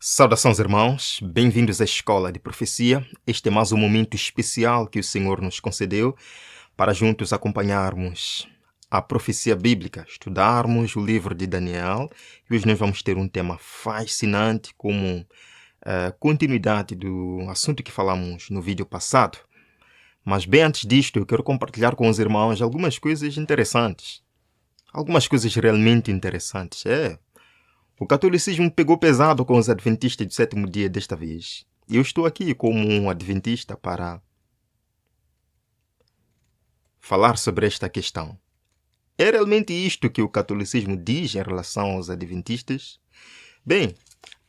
Saudações, irmãos, bem-vindos à Escola de Profecia. Este é mais um momento especial que o Senhor nos concedeu para juntos acompanharmos a profecia bíblica, estudarmos o livro de Daniel. E hoje nós vamos ter um tema fascinante como continuidade do assunto que falamos no vídeo passado. Mas bem antes disto, eu quero compartilhar com os irmãos algumas coisas interessantes. Algumas coisas realmente interessantes, O catolicismo pegou pesado com os adventistas do sétimo dia desta vez. Eu estou aqui como um adventista para falar sobre esta questão. É realmente isto que o catolicismo diz em relação aos adventistas? Bem,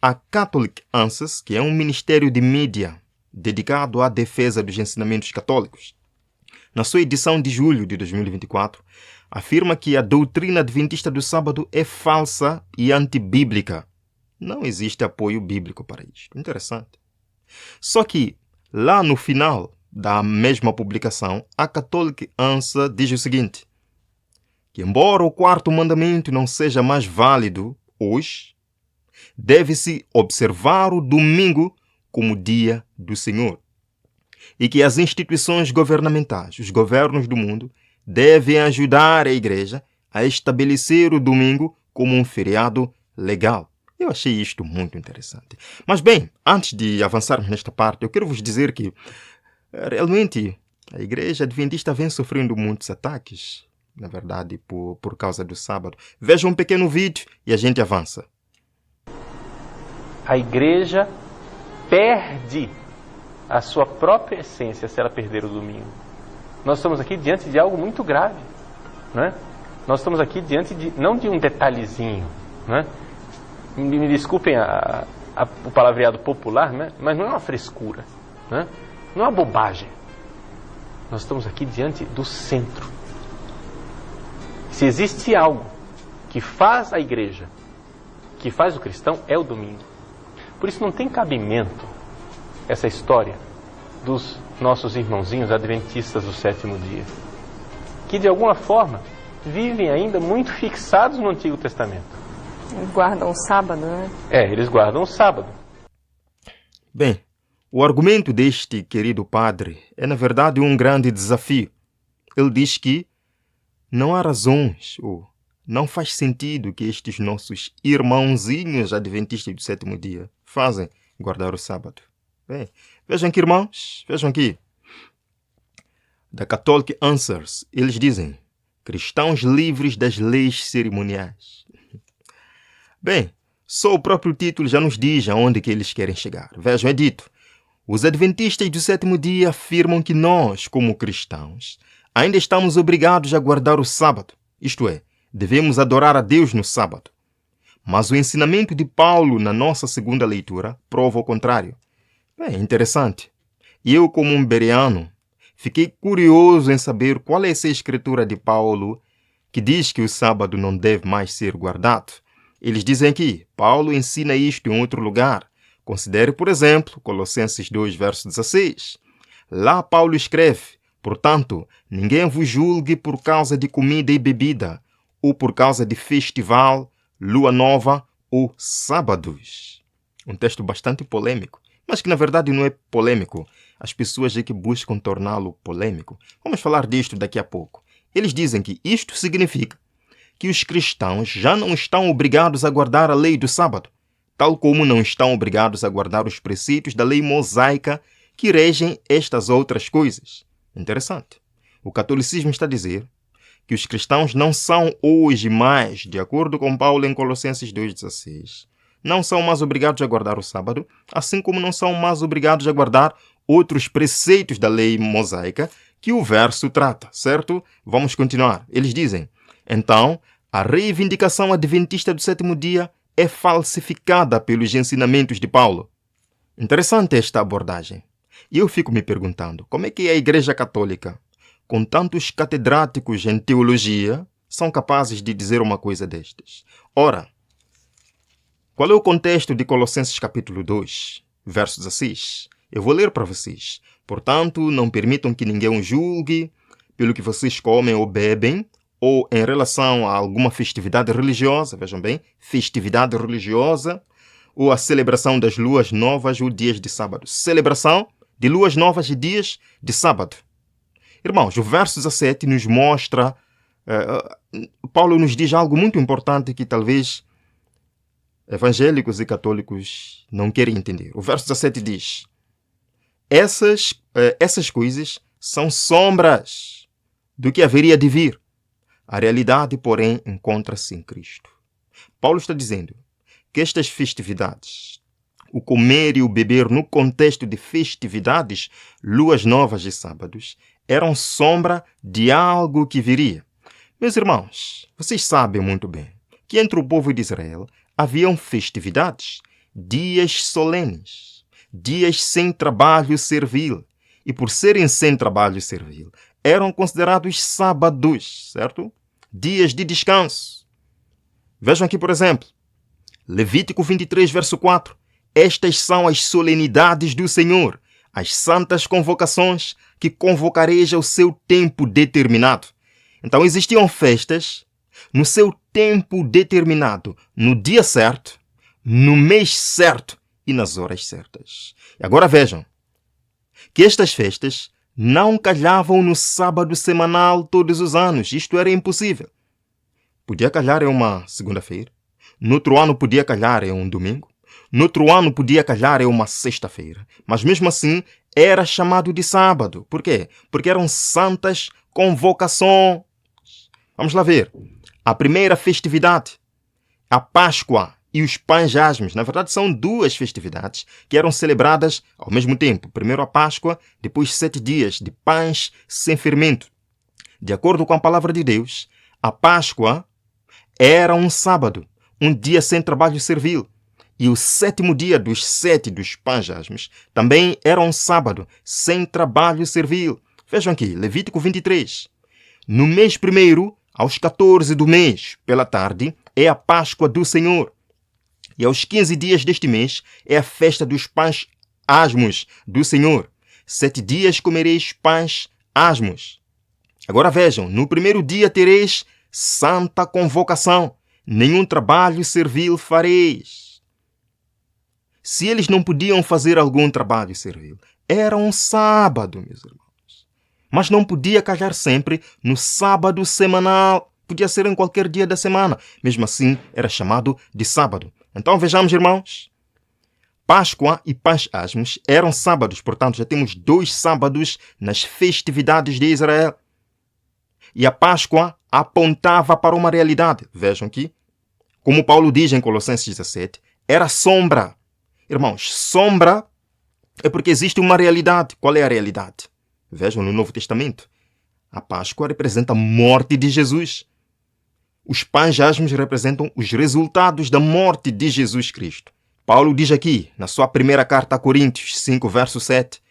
a Catholic Answers, que é um ministério de mídia dedicado à defesa dos ensinamentos católicos, na sua edição de julho de 2024, afirma que a doutrina adventista do sábado é falsa e antibíblica. Não existe apoio bíblico para isto. Interessante. Só que, lá no final da mesma publicação, a Catholic Answer diz o seguinte, que embora o quarto mandamento não seja mais válido hoje, deve-se observar o domingo como dia do Senhor. E que as instituições governamentais, os governos do mundo, devem ajudar a Igreja a estabelecer o domingo como um feriado legal. Eu achei isto muito interessante. Mas bem, antes de avançarmos nesta parte, eu quero vos dizer que realmente a Igreja Adventista vem sofrendo muitos ataques, na verdade, por causa do sábado. Vejam um pequeno vídeo e a gente avança. A Igreja perde a sua própria essência se ela perder o domingo. Nós estamos aqui diante de algo muito grave, né? Nós estamos aqui diante não de um detalhezinho, né? Me desculpem o palavreado popular, né? Mas não é uma frescura, né? Não é uma bobagem. Nós estamos aqui diante do centro. Se existe algo que faz a igreja, que faz o cristão, é o domingo. Por isso não tem cabimento essa história dos nossos irmãozinhos adventistas do sétimo dia, que de alguma forma vivem ainda muito fixados no Antigo Testamento. Eles guardam o sábado, né? Eles guardam o sábado. Bem, o argumento deste querido padre é, na verdade, um grande desafio. Ele diz que não há razões, ou não faz sentido que estes nossos irmãozinhos adventistas do sétimo dia fazem guardar o sábado. Bem, vejam aqui, irmãos, vejam aqui. Da Catholic Answers, eles dizem, cristãos livres das leis cerimoniais. Bem, só o próprio título já nos diz aonde que eles querem chegar. Vejam, é dito, os adventistas do sétimo dia afirmam que nós, como cristãos, ainda estamos obrigados a guardar o sábado. Isto é, devemos adorar a Deus no sábado. Mas o ensinamento de Paulo na nossa segunda leitura prova o contrário. Bem, interessante. E eu, como um bereano, fiquei curioso em saber qual é essa escritura de Paulo que diz que o sábado não deve mais ser guardado. Eles dizem que Paulo ensina isto em outro lugar. Considere, por exemplo, Colossenses 2, verso 16. Lá Paulo escreve, portanto, ninguém vos julgue por causa de comida e bebida, ou por causa de festival, lua nova ou sábados. Um texto bastante polêmico. Mas que na verdade não é polêmico. As pessoas é que buscam torná-lo polêmico. Vamos falar disto daqui a pouco. Eles dizem que isto significa que os cristãos já não estão obrigados a guardar a lei do sábado, tal como não estão obrigados a guardar os preceitos da lei mosaica que regem estas outras coisas. Interessante. O catolicismo está a dizer que os cristãos não são hoje mais, de acordo com Paulo em Colossenses 2,16, não são mais obrigados a guardar o sábado, assim como não são mais obrigados a guardar outros preceitos da lei mosaica que o verso trata, certo? Vamos continuar. Eles dizem, então, a reivindicação adventista do sétimo dia é falsificada pelos ensinamentos de Paulo. Interessante esta abordagem. E eu fico me perguntando, como é que a Igreja Católica, com tantos catedráticos em teologia, são capazes de dizer uma coisa destas? Ora, qual é o contexto de Colossenses capítulo 2, verso 16? Eu vou ler para vocês. Portanto, não permitam que ninguém os julgue pelo que vocês comem ou bebem, ou em relação a alguma festividade religiosa, vejam bem, festividade religiosa, ou a celebração das luas novas ou dias de sábado. Celebração de luas novas e dias de sábado. Irmãos, o verso 17 nos mostra, Paulo nos diz algo muito importante que talvez evangélicos e católicos não querem entender. O verso 17 diz: essas coisas são sombras do que haveria de vir. A realidade, porém, encontra-se em Cristo. Paulo está dizendo que estas festividades, o comer e o beber no contexto de festividades, luas novas e sábados, eram sombra de algo que viria. Meus irmãos, vocês sabem muito bem que entre o povo de Israel haviam festividades, dias solenes, dias sem trabalho servil. E por serem sem trabalho servil, eram considerados sábados, certo? Dias de descanso. Vejam aqui, por exemplo, Levítico 23, verso 4. Estas são as solenidades do Senhor, as santas convocações que convocareis ao seu tempo determinado. Então existiam festas no seu tempo determinado, no dia certo, no mês certo e nas horas certas. E agora vejam que estas festas não calhavam no sábado semanal todos os anos. Isto era impossível. Podia calhar em uma segunda-feira, no outro ano podia calhar em um domingo, no outro ano podia calhar em uma sexta-feira, mas mesmo assim era chamado de sábado. Por quê? Porque eram santas convocações. Vamos lá ver. A primeira festividade, a Páscoa e os pães asmos. Na verdade, são duas festividades que eram celebradas ao mesmo tempo. Primeiro a Páscoa, depois 7 dias de pães sem fermento. De acordo com a palavra de Deus, a Páscoa era um sábado, um dia sem trabalho servil. E o 7º dia dos 7 dos pães asmos também era um sábado, sem trabalho servil. Vejam aqui, Levítico 23. No mês primeiro, aos 14 do mês, pela tarde, é a Páscoa do Senhor. E aos 15 dias deste mês é a festa dos pães asmos do Senhor. 7 dias comereis pães asmos. Agora vejam, no primeiro dia tereis santa convocação. Nenhum trabalho servil fareis. Se eles não podiam fazer algum trabalho servil, era um sábado, meus irmãos. Mas não podia calhar sempre no sábado semanal. Podia ser em qualquer dia da semana. Mesmo assim, era chamado de sábado. Então vejamos, irmãos. Páscoa e pães asmos eram sábados. Portanto, já temos 2 sábados nas festividades de Israel. E a Páscoa apontava para uma realidade. Vejam aqui. Como Paulo diz em Colossenses 17, era sombra. Irmãos, sombra é porque existe uma realidade. Qual é a realidade? Vejam no Novo Testamento. A Páscoa representa a morte de Jesus. Os pães asmos representam os resultados da morte de Jesus Cristo. Paulo diz aqui, na sua primeira carta a Coríntios 5, verso 7,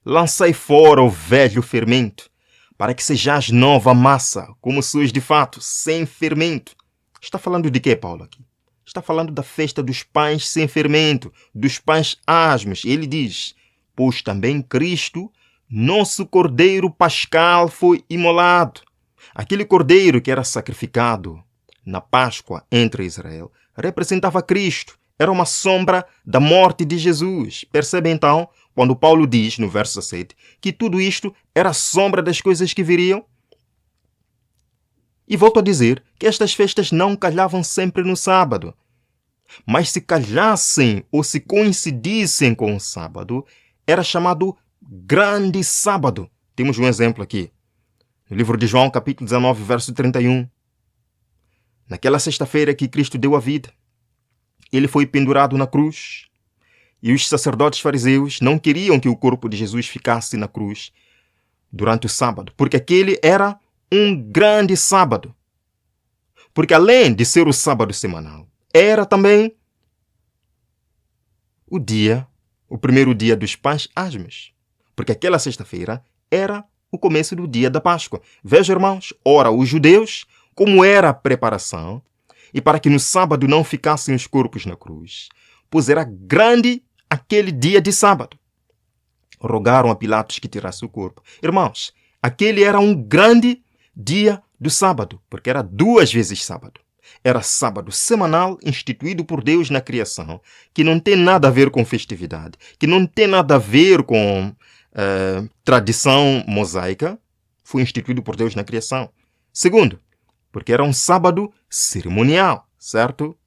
lançai fora o velho fermento, para que sejais nova massa, como sois de fato, sem fermento. Está falando de quê, Paulo, aqui? Está falando da festa dos pães sem fermento, dos pães asmos. Ele diz, pois também Cristo, nosso cordeiro pascal, foi imolado. Aquele cordeiro que era sacrificado na Páscoa entre Israel representava Cristo. Era uma sombra da morte de Jesus. Percebe então, quando Paulo diz no verso 17, que tudo isto era sombra das coisas que viriam? E volto a dizer que estas festas não calhavam sempre no sábado. Mas se calhassem ou se coincidissem com o sábado, era chamado Grande Sábado. Temos um exemplo aqui. No livro de João, capítulo 19, verso 31. Naquela sexta-feira que Cristo deu a vida, ele foi pendurado na cruz. E os sacerdotes fariseus não queriam que o corpo de Jesus ficasse na cruz durante o sábado, porque aquele era um grande sábado. Porque além de ser o sábado semanal, era também o primeiro dia dos pães asmos. Porque aquela sexta-feira era o começo do dia da Páscoa. Vejam, irmãos, ora, os judeus, como era a preparação, e para que no sábado não ficassem os corpos na cruz, pois era grande aquele dia de sábado. Rogaram a Pilatos que tirasse o corpo. Irmãos, aquele era um grande dia do sábado, porque era 2 vezes sábado. Era sábado semanal instituído por Deus na criação, que não tem nada a ver com festividade, que não tem nada a ver com tradição mosaica. Foi instituído por Deus na criação. Segundo, porque era um sábado cerimonial, certo?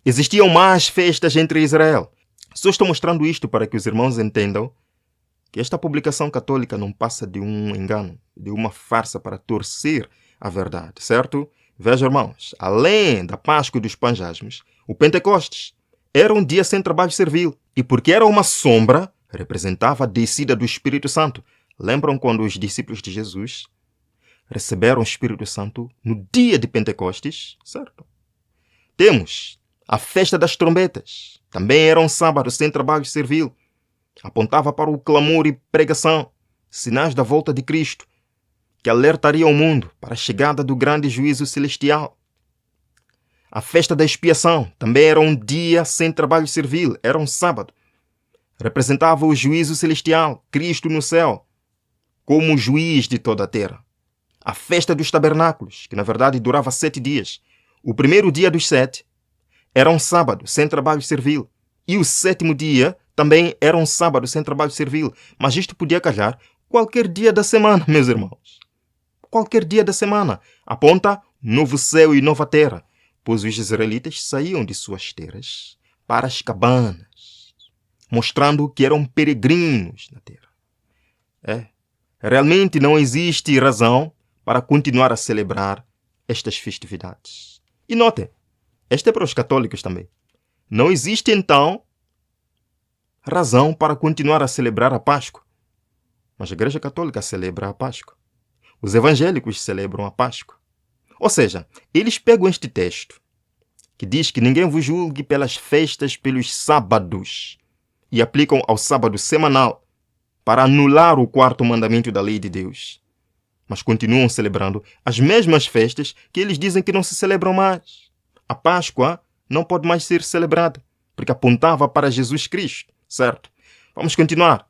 Existiam mais festas entre Israel. Só estou mostrando isto para que os irmãos entendam que esta publicação católica não passa de um engano, de uma farsa para torcer a verdade, certo? Vejam, irmãos, além da Páscoa e dos Pães Asmos, o Pentecostes era um dia sem trabalho servil. E porque era uma sombra, representava a descida do Espírito Santo. Lembram quando os discípulos de Jesus receberam o Espírito Santo no dia de Pentecostes, certo? Temos a festa das trombetas. Também era um sábado sem trabalho servil. Apontava para o clamor e pregação, sinais da volta de Cristo, que alertaria o mundo para a chegada do grande juízo celestial. A festa da expiação também era um dia sem trabalho servil, era um sábado. Representava o juízo celestial, Cristo no céu, como juiz de toda a terra. A festa dos tabernáculos, que na verdade durava 7 dias. O primeiro dia dos 7 era um sábado sem trabalho servil. E o 7º dia também era um sábado sem trabalho servil. Mas isto podia calhar qualquer dia da semana, meus irmãos. Qualquer dia da semana. Aponta novo céu e nova terra, pois os israelitas saíam de suas terras para as cabanas, mostrando que eram peregrinos na terra. Realmente não existe razão para continuar a celebrar estas festividades. E notem, este é para os católicos também. Não existe, então, razão para continuar a celebrar a Páscoa. Mas a Igreja Católica celebra a Páscoa. Os evangélicos celebram a Páscoa. Ou seja, eles pegam este texto, que diz que ninguém vos julgue pelas festas, pelos sábados, e aplicam ao sábado semanal para anular o 4º mandamento da lei de Deus. Mas continuam celebrando as mesmas festas que eles dizem que não se celebram mais. A Páscoa não pode mais ser celebrada, porque apontava para Jesus Cristo, certo? Vamos continuar.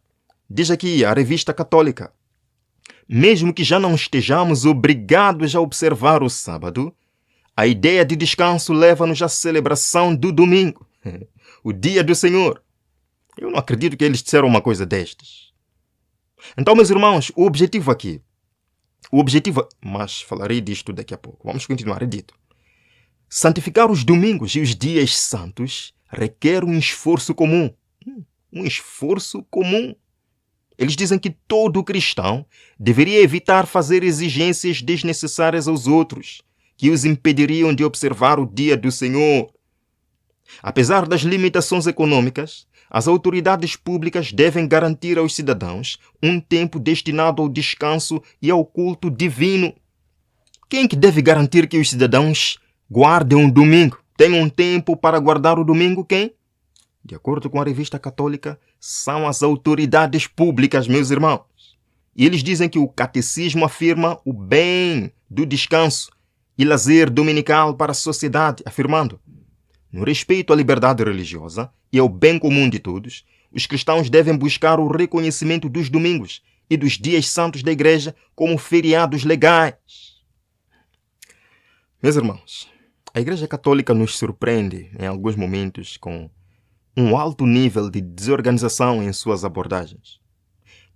Diz aqui a Revista Católica: mesmo que já não estejamos obrigados a observar o sábado, a ideia de descanso leva-nos à celebração do domingo, o dia do Senhor. Eu não acredito que eles disseram uma coisa destas. Então, meus irmãos, o objetivo, mas falarei disto daqui a pouco. Vamos continuar, é dito. Santificar os domingos e os dias santos requer um esforço comum. Um esforço comum. Eles dizem que todo cristão deveria evitar fazer exigências desnecessárias aos outros, que os impediriam de observar o dia do Senhor. Apesar das limitações econômicas, as autoridades públicas devem garantir aos cidadãos um tempo destinado ao descanso e ao culto divino. Quem é que deve garantir que os cidadãos guardem um domingo? Tenham um tempo para guardar o domingo? Quem? De acordo com a Revista Católica, são as autoridades públicas, meus irmãos. E eles dizem que o catecismo afirma o bem do descanso e lazer dominical para a sociedade, afirmando: no respeito à liberdade religiosa e ao bem comum de todos, os cristãos devem buscar o reconhecimento dos domingos e dos dias santos da Igreja como feriados legais. Meus irmãos, a Igreja Católica nos surpreende em alguns momentos com um alto nível de desorganização em suas abordagens.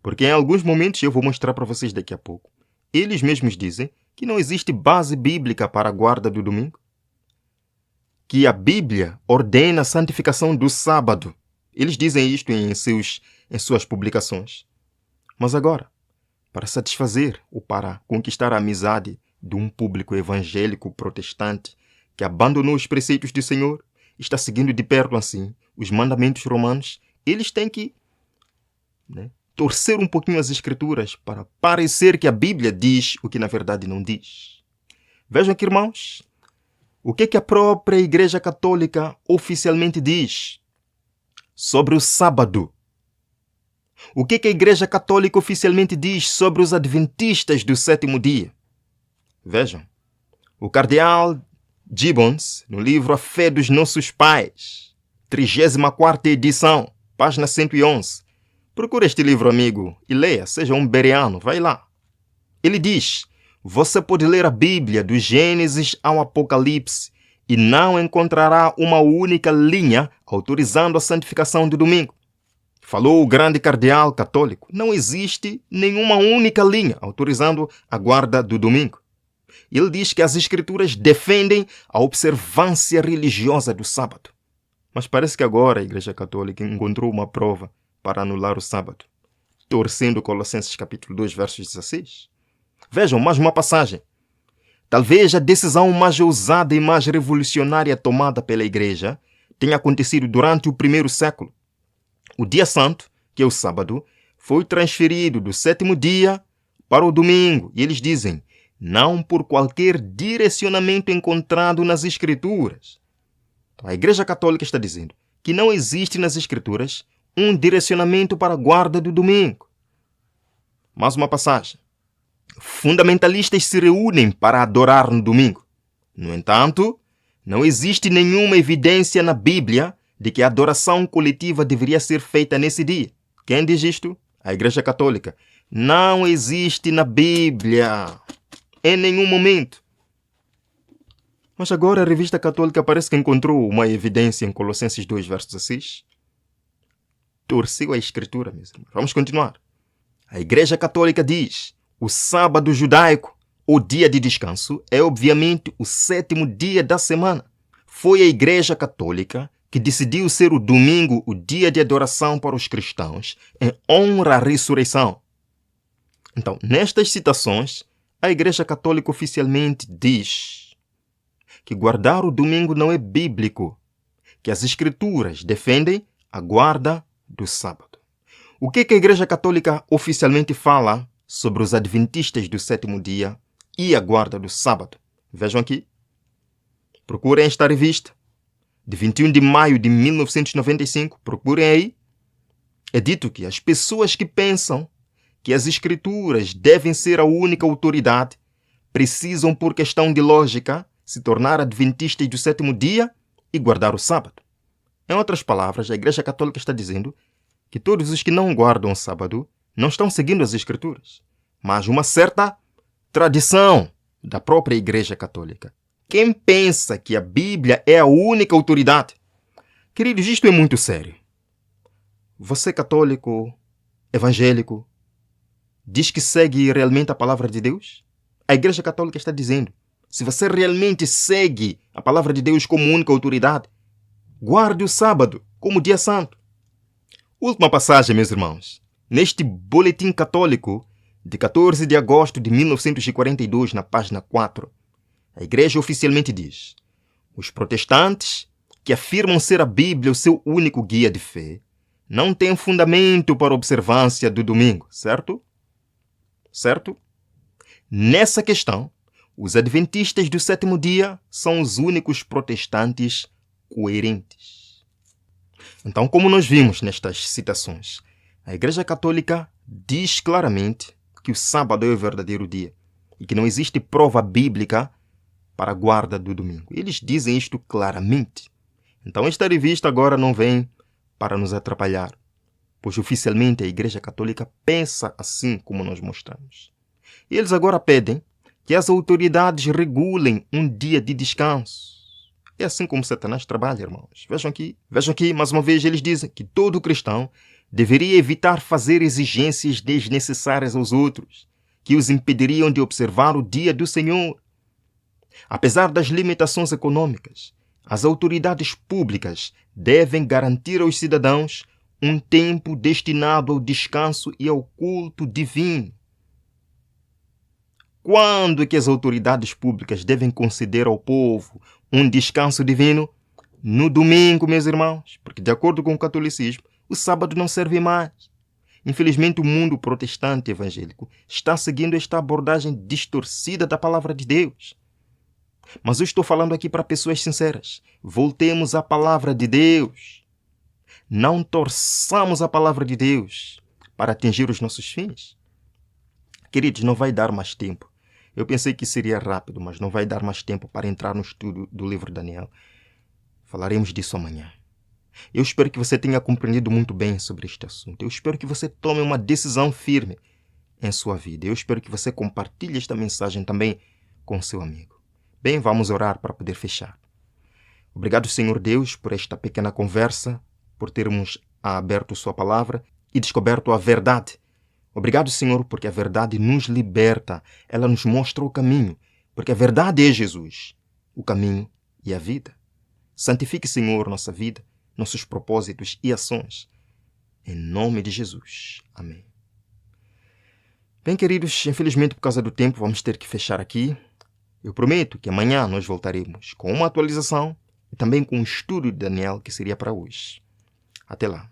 Porque em alguns momentos, eu vou mostrar para vocês daqui a pouco, eles mesmos dizem que não existe base bíblica para a guarda do domingo, que a Bíblia ordena a santificação do sábado. Eles dizem isto em suas publicações. Mas agora, para satisfazer ou para conquistar a amizade de um público evangélico protestante que abandonou os preceitos do Senhor, está seguindo de perto assim os mandamentos romanos, eles têm que torcer um pouquinho as escrituras para parecer que a Bíblia diz o que na verdade não diz. Vejam aqui, irmãos, o que a própria Igreja Católica oficialmente diz sobre o sábado. O que a Igreja Católica oficialmente diz sobre os adventistas do 7º dia. Vejam, o cardeal Gibbons, no livro A Fé dos Nossos Pais, 34ª edição, página 111. Procure este livro, amigo, e leia, seja um bereano, vai lá. Ele diz: Você pode ler a Bíblia do Gênesis ao Apocalipse e não encontrará uma única linha autorizando a santificação do domingo. Falou o grande cardeal católico. Não existe nenhuma única linha autorizando a guarda do domingo. Ele diz que as escrituras defendem a observância religiosa do sábado. Mas parece que agora a Igreja Católica encontrou uma prova para anular o sábado, torcendo Colossenses capítulo 2, versos 16. Vejam mais uma passagem. Talvez a decisão mais ousada e mais revolucionária tomada pela Igreja tenha acontecido durante o primeiro século. O dia santo, que é o sábado, foi transferido do sétimo dia para o domingo. E eles dizem, não por qualquer direcionamento encontrado nas Escrituras. Então, a Igreja Católica está dizendo que não existe nas Escrituras um direcionamento para a guarda do domingo. Mais uma passagem. Fundamentalistas se reúnem para adorar no domingo. No entanto, não existe nenhuma evidência na Bíblia de que a adoração coletiva deveria ser feita nesse dia. Quem diz isto? A Igreja Católica. Não existe na Bíblia, em nenhum momento. Mas agora a Revista Católica parece que encontrou uma evidência em Colossenses 2, verso 16. Torceu a Escritura, meus irmãos. Vamos continuar. A Igreja Católica diz, o sábado judaico, o dia de descanso, é obviamente o sétimo dia da semana. Foi a Igreja Católica que decidiu ser o domingo o dia de adoração para os cristãos, em honra à ressurreição. Então, nestas citações, a Igreja Católica oficialmente diz que guardar o domingo não é bíblico, que as Escrituras defendem a guarda do sábado. O que a Igreja Católica oficialmente fala sobre os adventistas do sétimo dia e a guarda do sábado? Vejam aqui. Procurem esta revista, de 21 de maio de 1995, procurem aí. É dito que as pessoas que pensam que as Escrituras devem ser a única autoridade precisam, por questão de lógica, se tornar adventistas do sétimo dia e guardar o sábado. Em outras palavras, a Igreja Católica está dizendo que todos os que não guardam o sábado não estão seguindo as Escrituras, mas uma certa tradição da própria Igreja Católica. Quem pensa que a Bíblia é a única autoridade? Queridos, isto é muito sério. Você católico, evangélico, diz que segue realmente a palavra de Deus? A Igreja Católica está dizendo, se você realmente segue a palavra de Deus como única autoridade, guarde o sábado como dia santo. Última passagem, meus irmãos. Neste boletim católico de 14 de agosto de 1942, na página 4, a Igreja oficialmente diz, os protestantes que afirmam ser a Bíblia o seu único guia de fé não têm fundamento para a observância do domingo, certo? Certo? Nessa questão, os adventistas do sétimo dia são os únicos protestantes coerentes. Então, como nós vimos nestas citações, a Igreja Católica diz claramente que o sábado é o verdadeiro dia e que não existe prova bíblica para a guarda do domingo. Eles dizem isto claramente. Então, esta revista agora não vem para nos atrapalhar, pois oficialmente a Igreja Católica pensa assim como nós mostramos. E eles agora pedem que as autoridades regulem um dia de descanso. É assim como Satanás trabalha, irmãos. Vejam aqui, mais uma vez, eles dizem que todo cristão deveria evitar fazer exigências desnecessárias aos outros, que os impediriam de observar o dia do Senhor. Apesar das limitações econômicas, as autoridades públicas devem garantir aos cidadãos um tempo destinado ao descanso e ao culto divino. Quando é que as autoridades públicas devem conceder ao povo um descanso divino? No domingo, meus irmãos, porque de acordo com o catolicismo, o sábado não serve mais. Infelizmente, o mundo protestante evangélico está seguindo esta abordagem distorcida da palavra de Deus. Mas eu estou falando aqui para pessoas sinceras. Voltemos à palavra de Deus. Não torçamos a palavra de Deus para atingir os nossos fins. Queridos, não vai dar mais tempo. Eu pensei que seria rápido, mas não vai dar mais tempo para entrar no estudo do livro de Daniel. Falaremos disso amanhã. Eu espero que você tenha compreendido muito bem sobre este assunto. Eu espero que você tome uma decisão firme em sua vida. Eu espero que você compartilhe esta mensagem também com seu amigo. Bem, vamos orar para poder fechar. Obrigado, Senhor Deus, por esta pequena conversa, por termos aberto sua palavra e descoberto a verdade. Obrigado, Senhor, porque a verdade nos liberta. Ela nos mostra o caminho, porque a verdade é Jesus, o caminho e a vida. Santifique, Senhor, nossa vida, nossos propósitos e ações. Em nome de Jesus. Amém. Bem, queridos, infelizmente por causa do tempo vamos ter que fechar aqui. Eu prometo que amanhã nós voltaremos com uma atualização e também com um estudo de Daniel que seria para hoje. Até lá.